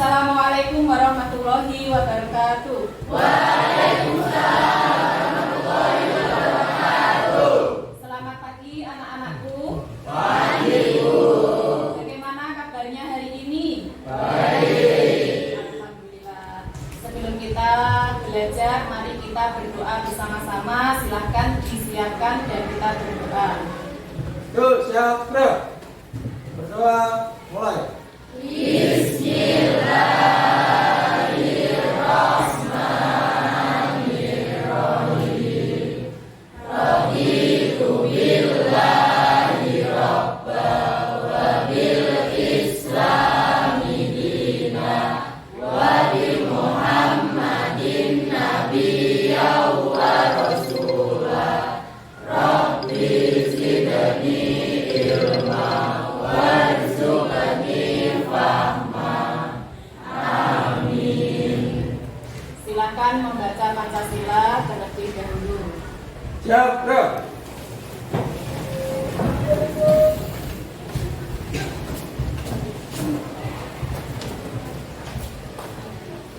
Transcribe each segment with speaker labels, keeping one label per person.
Speaker 1: Assalamualaikum warahmatullahi wabarakatuh.
Speaker 2: Waalaikumsalam warahmatullahi wabarakatuh.
Speaker 1: Selamat pagi anak-anakku.
Speaker 2: Pagi, Bu.
Speaker 1: Bagaimana kabarnya hari ini?
Speaker 2: Baik.
Speaker 1: Alhamdulillah. Sebelum kita belajar, mari kita berdoa bersama-sama. Silahkan disiapkan dan kita berdoa.
Speaker 3: Yuk, siap, gerak. Berdoa, mulai.
Speaker 1: Silakan membaca Pancasila terlebih dahulu.
Speaker 3: Siap, gerak.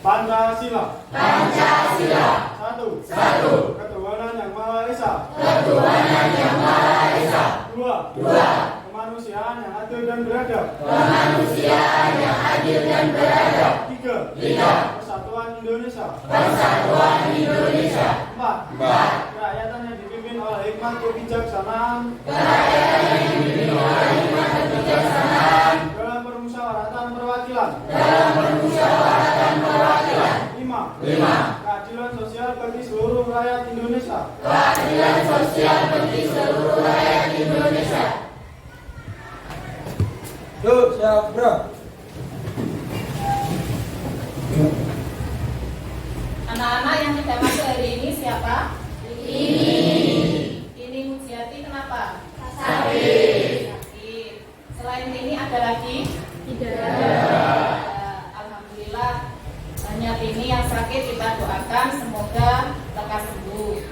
Speaker 4: Pancasila.
Speaker 2: Pancasila.
Speaker 4: Satu. Ketuhanan Yang Maha Esa.
Speaker 2: Ketuhanan Yang Maha Esa.
Speaker 4: Dua.
Speaker 2: Dua.
Speaker 4: Kemanusiaan yang adil dan beradab.
Speaker 2: Kemanusiaan yang adil dan beradab.
Speaker 4: Tiga.
Speaker 2: Tiga.
Speaker 4: Persatuan Indonesia.
Speaker 2: Persatuan Indonesia.
Speaker 4: Empat.
Speaker 3: Empat.
Speaker 4: Kerakyatan yang dipimpin oleh hikmat kebijaksanaan
Speaker 2: Kerakyatan yang dipimpin oleh hikmat kebijaksanaan
Speaker 4: dalam permusyawaratan perwakilan.
Speaker 2: dalam permusyawaratan perwakilan.
Speaker 4: Lima.
Speaker 2: Lima.
Speaker 4: Keadilan sosial bagi seluruh rakyat Indonesia.
Speaker 2: Keadilan sosial bagi seluruh rakyat Indonesia.
Speaker 3: Yuk, siap, gerak.
Speaker 1: Anak-anak yang tidak masuk hari ini siapa? Ini Mujiati, kenapa?
Speaker 2: Sakit.
Speaker 1: Sakit. Selain ini ada lagi? Alhamdulillah. Hanya ini yang sakit kita doakan semoga lekas sembuh.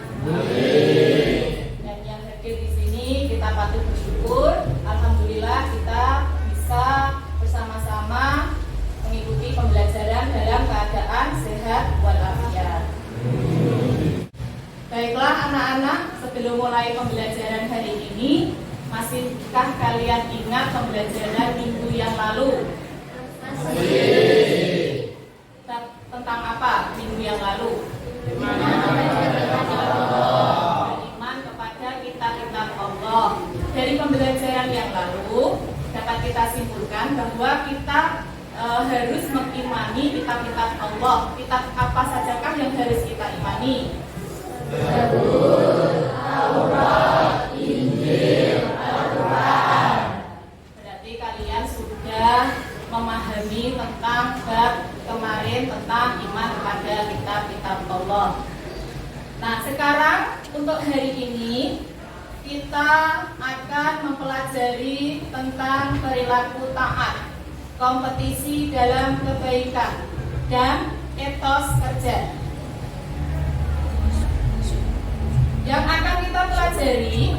Speaker 1: Dan yang hadir di sini kita patut bersyukur. Alhamdulillah kita bisa bersama-sama mengikuti pembelajaran dalam keadaan sehat walafiat. Baiklah anak-anak, sebelum mulai pembelajaran hari ini, masihkah kalian ingat pembelajaran minggu yang lalu? Tentang apa minggu yang lalu? Beriman kepada kitab-kitab Allah. Dari pembelajaran yang lalu dapat kita simpulkan bahwa kita harus mengimani kitab-kitab Allah. Kitab apa sajakah yang harus kita imani?
Speaker 2: Taurat, Injil, Al-Quran.
Speaker 1: Berarti kalian sudah memahami tentang bab kemarin tentang iman kepada kitab-kitab Allah. Nah, sekarang untuk hari ini kita akan mempelajari tentang perilaku taat, kompetisi dalam kebaikan, dan etos kerja. Yang akan kita pelajari,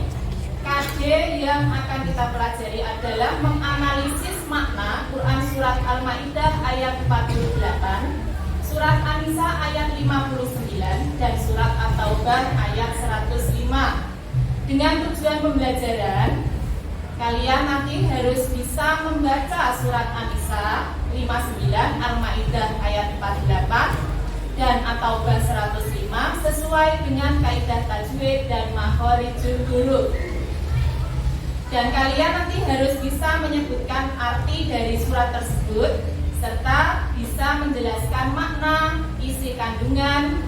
Speaker 1: KD yang akan kita pelajari adalah menganalisis makna Quran Surat Al-Ma'idah ayat 48, Surat An-Nisa ayat 59, dan Surat At-Taubah ayat 105. Dengan tujuan pembelajaran, kalian nanti harus bisa membaca Surat An-Nisa 59, Al-Ma'idah ayat 48, dan At-Taubah 105 sesuai dengan kaidah tajwid dan makhorijul huruf. Dan kalian nanti harus bisa menyebutkan arti dari surat tersebut serta bisa menjelaskan makna, isi kandungan,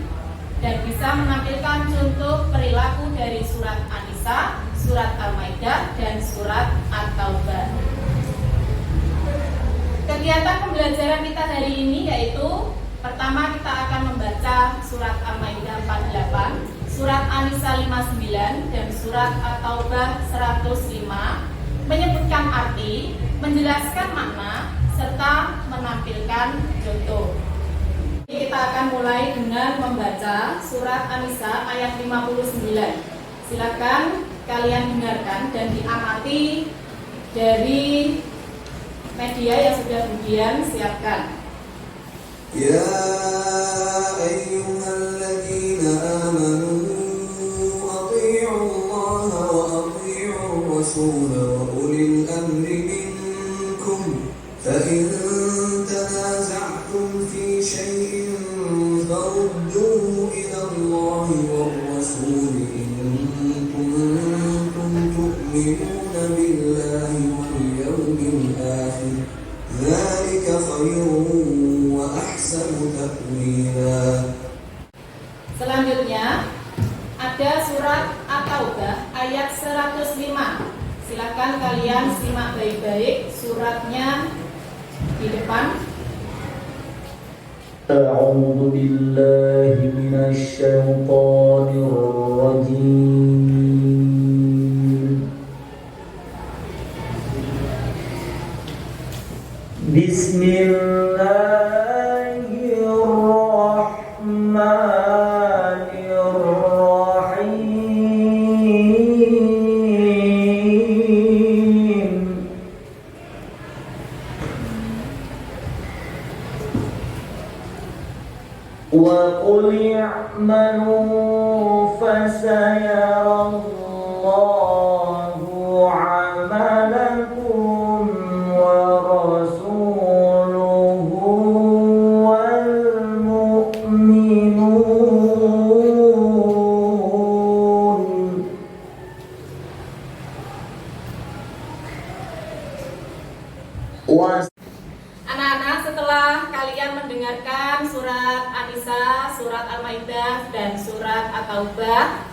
Speaker 1: dan bisa menampilkan contoh perilaku dari surat An-Nisa, surat Al-Maidah, dan surat At-Taubah. Kegiatan pembelajaran kita hari ini yaitu pertama kita akan membaca surat Al-Maidah 48, surat An-Nisa 59, dan surat At-Taubah 105, menyebutkan arti, menjelaskan makna, serta menampilkan contoh. Kita akan mulai dengan membaca surat An-Nisa ayat 59. Silakan kalian dengarkan dan diamati dari media yang sudah kemudian siapkan.
Speaker 5: يا أيها الذين آمنوا أطيعوا الله وأطيعوا الرسول وأولي الأمر منكم فإن تنازعتم في شيء فردوه إلى الله والرسول إن كنتم تؤمنون بالله واليوم الآخر ذلك خير وأحسن تأويلا.
Speaker 1: Selanjutnya ada surat At-Taubah ayat 105. Silakan kalian simak baik-baik suratnya di depan.
Speaker 2: أعوذ بالله من الشيطان الرجيم بسم الله الرحمن الرحيم وقل اعملوا فسيرى الله عملكم ورسوله والمؤمنون.
Speaker 1: Anak-anak, setelah kalian mendengarkan surat An-Nisa, surat Al-Maidah, dan surat At-Taubah,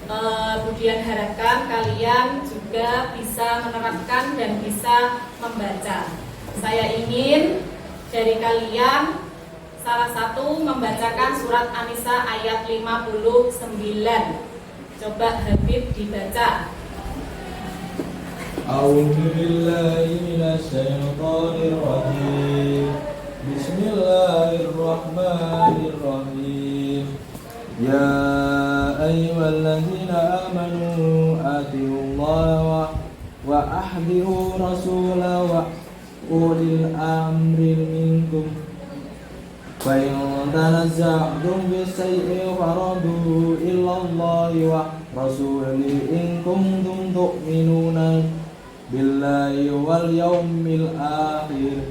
Speaker 1: kemudian harapkan kalian juga bisa menerapkan dan bisa membaca. Saya ingin dari kalian salah satu membacakan surat An-Nisa ayat 59. Coba Habib dibaca.
Speaker 3: A'udzu billahi minasyaitonir rajim. Bismillahirrahmanirrahim. Ya ayyuhalladzina amanu atiullaha wa ahdiu rasulahu wa ulil amri minkum. Fa in tanazza'tum fi shay'in farudduhu ila Allahi wa rasulihi in kuntum tu'minuna billahi wal yawmil akhir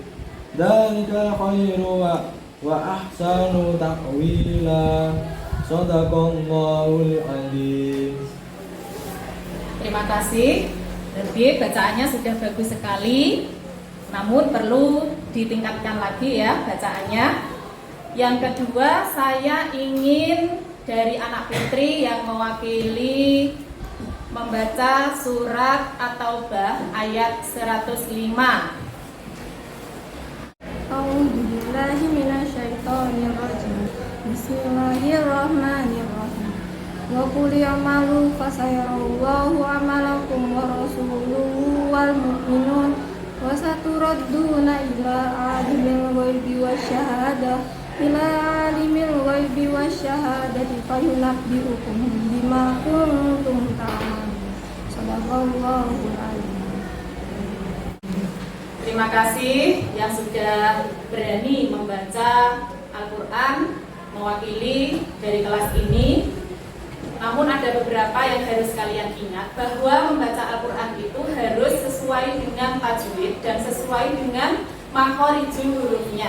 Speaker 3: dzalika khairu wa ahsanu ta'wila. Shadaqallahul adzim.
Speaker 1: Terima kasih. Habib, bacaannya sudah bagus sekali, namun perlu ditingkatkan lagi ya bacaannya. Yang kedua, saya ingin dari anak Fitri yang mewakili membaca surat At-Taubah ayat 105.
Speaker 6: A'udzubillahi minasyaitonirrajim. Bismillahirrahmanirrahim. Wa qul i'malu fasayarallahu 'amalakum wa rasuluhu wal mu'minun wa saturadduna ila alimil ghaibi wasyahadah ila alimil ghaibi wasyahadati fayunabbi'ukum bima kuntum ta'malun. Shadaqallahul adzim.
Speaker 1: Terima kasih yang sudah berani membaca Al-Quran mewakili dari kelas ini. Namun ada beberapa yang harus kalian ingat, bahwa membaca Al-Quran itu harus sesuai dengan tajwid dan sesuai dengan makhorijul hurufnya.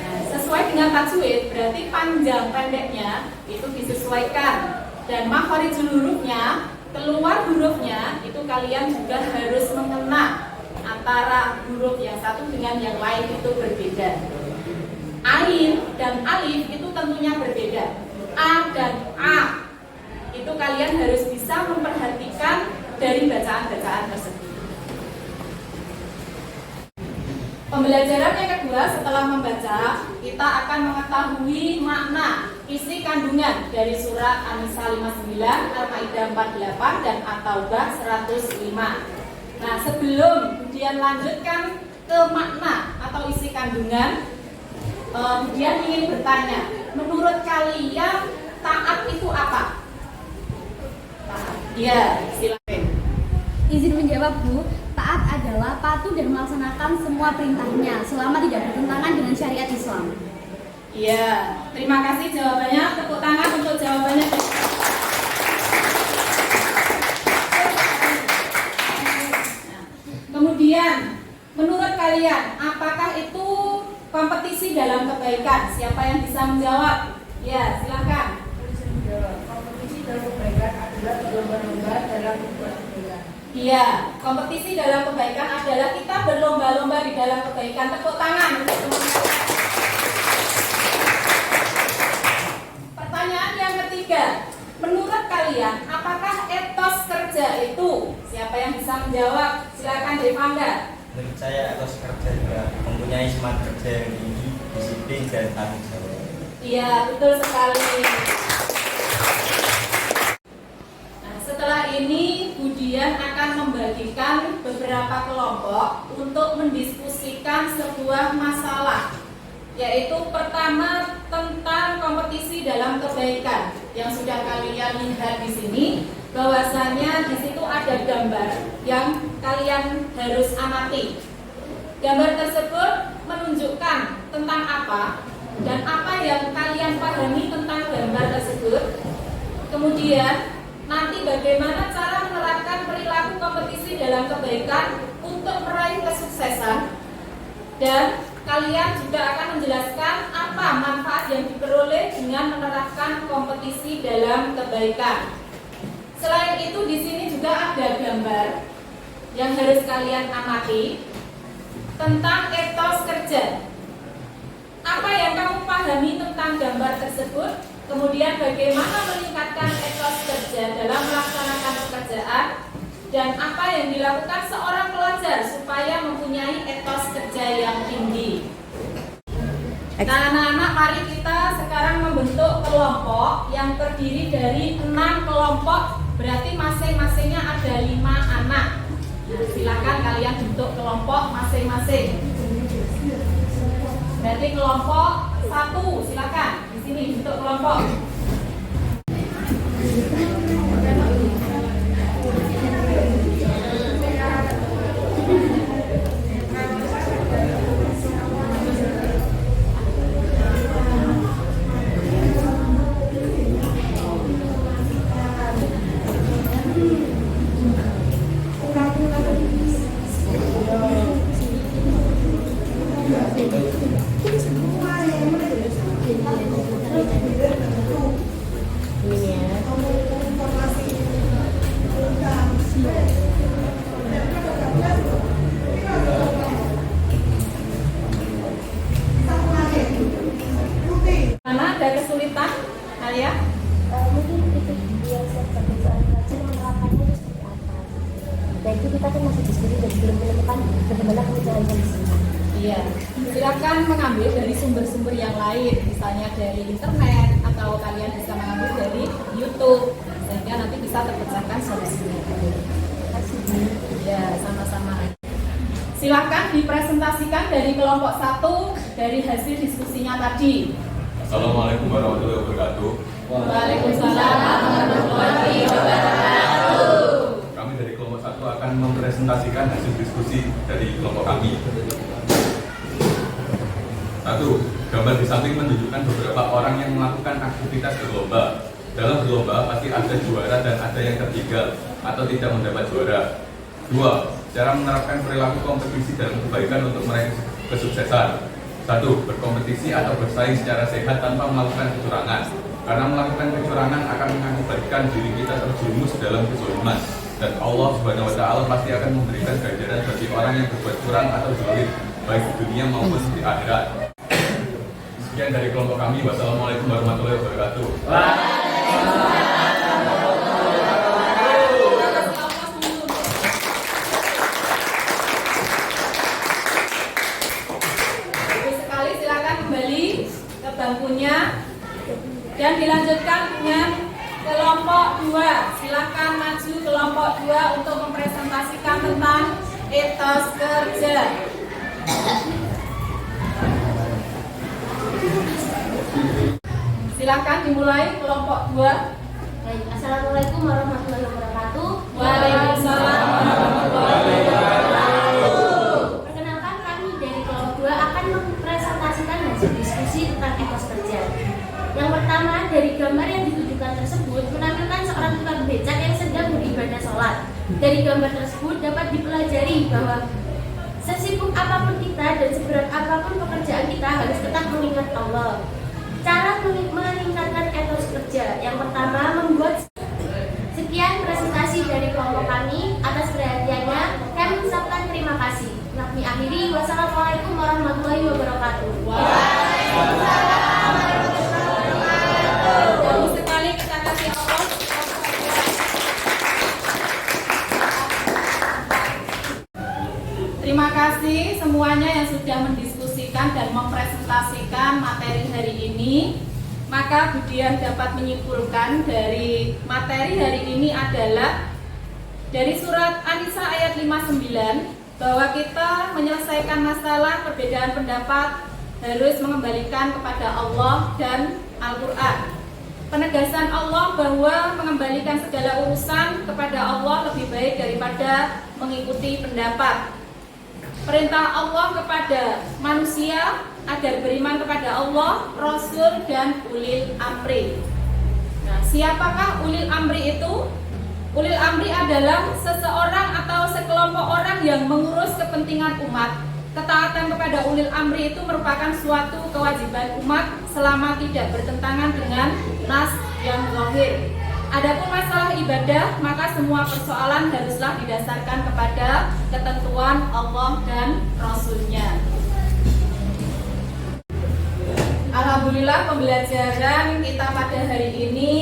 Speaker 1: Nah, sesuai dengan tajwid berarti panjang pendeknya itu disesuaikan, dan makhorijul hurufnya, keluar hurufnya itu kalian juga harus mengena antara huruf yang satu dengan yang lain itu berbeda. Ain dan alif itu tentunya berbeda. A dan A itu kalian harus bisa memperhatikan dari bacaan-bacaan tersebut. Pembelajaran yang kedua, setelah membaca, kita akan mengetahui makna isi kandungan dari surat An-Nisa 59, Al-Maidah 48, dan At-Taubah 105. Nah, sebelum kemudian lanjutkan ke makna atau isi kandungan, kemudian ingin bertanya, menurut kalian taat itu apa? Taat. Ya, silakan.
Speaker 7: Izin menjawab, Bu. Taat adalah patuh dan melaksanakan semua perintahnya selama tidak bertentangan dengan syariat Islam.
Speaker 1: Iya, terima kasih jawabannya. Tepuk tangan untuk jawabannya. Nah, kemudian, menurut kalian, apakah itu kompetisi dalam kebaikan? Siapa yang bisa menjawab? Ya, silakan.
Speaker 6: Kompetisi dalam kebaikan adalah berlomba-lomba dalam berbuat kebaikan.
Speaker 1: Iya, kompetisi dalam kebaikan adalah kita berlomba-lomba di dalam kebaikan. Tepuk tangan untuk teman-teman. Pertanyaan yang ketiga, menurut kalian, apakah etos kerja itu? Siapa yang bisa menjawab? Silakan Devanda.
Speaker 8: Menurut saya etos kerja juga mempunyai semangat kerja yang tinggi, disiplin dan tanggung jawab.
Speaker 1: Iya, betul sekali. Nah, setelah ini Budian akan membagikan beberapa kelompok untuk mendiskusikan sebuah masalah, yaitu pertama tentang kompetisi dalam kebaikan. Yang sudah kalian lihat di sini, bahwasanya di situ ada gambar yang kalian harus amati. Gambar tersebut menunjukkan tentang apa dan apa yang kalian pahami tentang gambar tersebut. Kemudian nanti bagaimana cara menerapkan perilaku kompetisi dalam kebaikan untuk meraih kesuksesan, dan kalian juga akan menjelaskan apa manfaat yang diperoleh dengan menerapkan kompetisi dalam kebaikan. Selain itu di sini juga ada gambar yang harus kalian amati tentang etos kerja. Apa yang kamu pahami tentang gambar tersebut? Kemudian bagaimana meningkatkan etos kerja dalam melaksanakan pekerjaan, dan apa yang dilakukan seorang pelajar supaya mempunyai etos kerja yang tinggi. Nah, anak-anak, mari kita sekarang membentuk kelompok yang terdiri dari 6 kelompok, berarti masing-masingnya ada 5 anak. Nah, silakan kalian bentuk kelompok masing-masing. Berarti kelompok 1, silakan di sini bentuk kelompok. Mana ada kesulitan kalian?
Speaker 7: Mungkin itu yang saya pertanyaan belajar menerapkannya itu seperti apa. Dan itu kita kan masih diskusi dan belum menemukan bagaimana kebijakan di sini.
Speaker 1: Iya, silakan mengambil dari sumber-sumber yang lain, misalnya dari internet atau kalian bisa mengambil dari YouTube, sehingga nanti bisa terpecahkan solusinya. Ya, sama-sama. Silakan dipresentasikan dari kelompok 1 dari hasil diskusinya tadi.
Speaker 9: Assalamualaikum warahmatullahi wabarakatuh.
Speaker 1: Waalaikumsalam warahmatullahi wabarakatuh.
Speaker 9: Kami dari kelompok 1 akan mempresentasikan hasil diskusi dari kelompok kami. 1. Gambar di samping menunjukkan beberapa orang yang melakukan aktivitas berlomba. Dalam berlomba pasti ada juara dan ada yang tertinggal atau tidak mendapat juara. 2. Cara menerapkan perilaku kompetisi dalam kebaikan untuk meraih kesuksesan. 1. Berkompetisi atau bersaing secara sehat tanpa melakukan kecurangan. Karena melakukan kecurangan akan mengakibatkan diri kita terjerumus dalam kezaliman, dan Allah Subhanahu wa taala pasti akan memberikan ganjaran bagi orang yang berbuat curang atau zalim, baik di dunia maupun di akhirat. Sekian dari kelompok kami. Wassalamualaikum warahmatullahi wabarakatuh.
Speaker 1: Bangkunya dan dilanjutkan dengan kelompok 2. Silakan maju kelompok 2 untuk mempresentasikan tentang etos kerja. Silakan dimulai kelompok 2.
Speaker 7: Baik, assalamualaikum warahmatullahi wabarakatuh.
Speaker 1: Waalaikumsalam warahmatullahi wabarakatuh.
Speaker 7: Perkenalkan, kami dari kelompok 2 akan mempresentasikan hasil berdiskusi tentang etos kerja. Yang pertama, dari gambar yang ditunjukkan tersebut menampilkan seorang tukang becak yang sedang beribadah sholat. Dari gambar tersebut dapat dipelajari bahwa sesibuk apapun kita dan seberat apapun pekerjaan kita harus tetap mengingat Allah. Cara meningkatkan etos kerja, yang pertama membuat. Sekian presentasi dari kelompok kami. Atas perhatiannya kami mengucapkan terima kasih. Kami akhiri. Wassalamualaikum warahmatullahi wabarakatuh.
Speaker 1: Jauh sekali kita kasih Allah. Terima kasih semuanya yang sudah mendiskusikan dan mempresentasikan materi hari ini. Maka Budian dapat menyimpulkan dari materi hari ini adalah dari surat An-Nisa ayat 59 bahwa kita menyelesaikan masalah perbedaan pendapat harus mengembalikan kepada Allah dan Al-Quran. Penegasan Allah bahwa mengembalikan segala urusan kepada Allah lebih baik daripada mengikuti pendapat. Perintah Allah kepada manusia agar beriman kepada Allah, Rasul, dan ulil amri. Nah, siapakah ulil amri itu? Ulil amri adalah seseorang atau sekelompok orang yang mengurus kepentingan umat. Ketaatan kepada ulil amri itu merupakan suatu kewajiban umat selama tidak bertentangan dengan nas yang zahir. Adapun masalah ibadah, maka semua persoalan haruslah didasarkan kepada ketentuan Allah dan Rasul-Nya. Alhamdulillah pembelajaran kita pada hari ini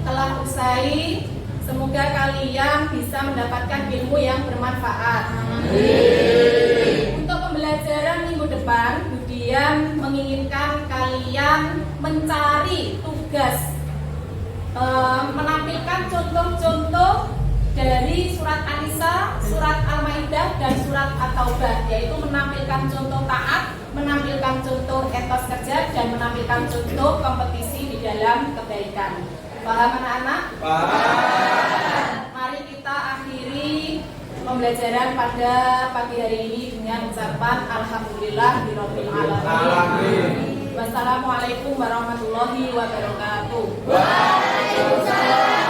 Speaker 1: telah usai. Semoga kalian bisa mendapatkan ilmu yang bermanfaat. Untuk pembelajaran minggu depan, Budian menginginkan kalian mencari tugas menampilkan contoh-contoh dari surat An-Nisa, surat Al-Maidah, dan surat At-Taubah, yaitu menampilkan contoh taat, menampilkan contoh etos kerja, dan menampilkan contoh kompetisi di dalam kebaikan. Paham anak-anak? Paham. Mari kita akhiri pembelajaran pada pagi hari ini dengan ucapan Alhamdulillahirabbil alamin. Wassalamualaikum warahmatullahi wabarakatuh. Waalaikumsalam.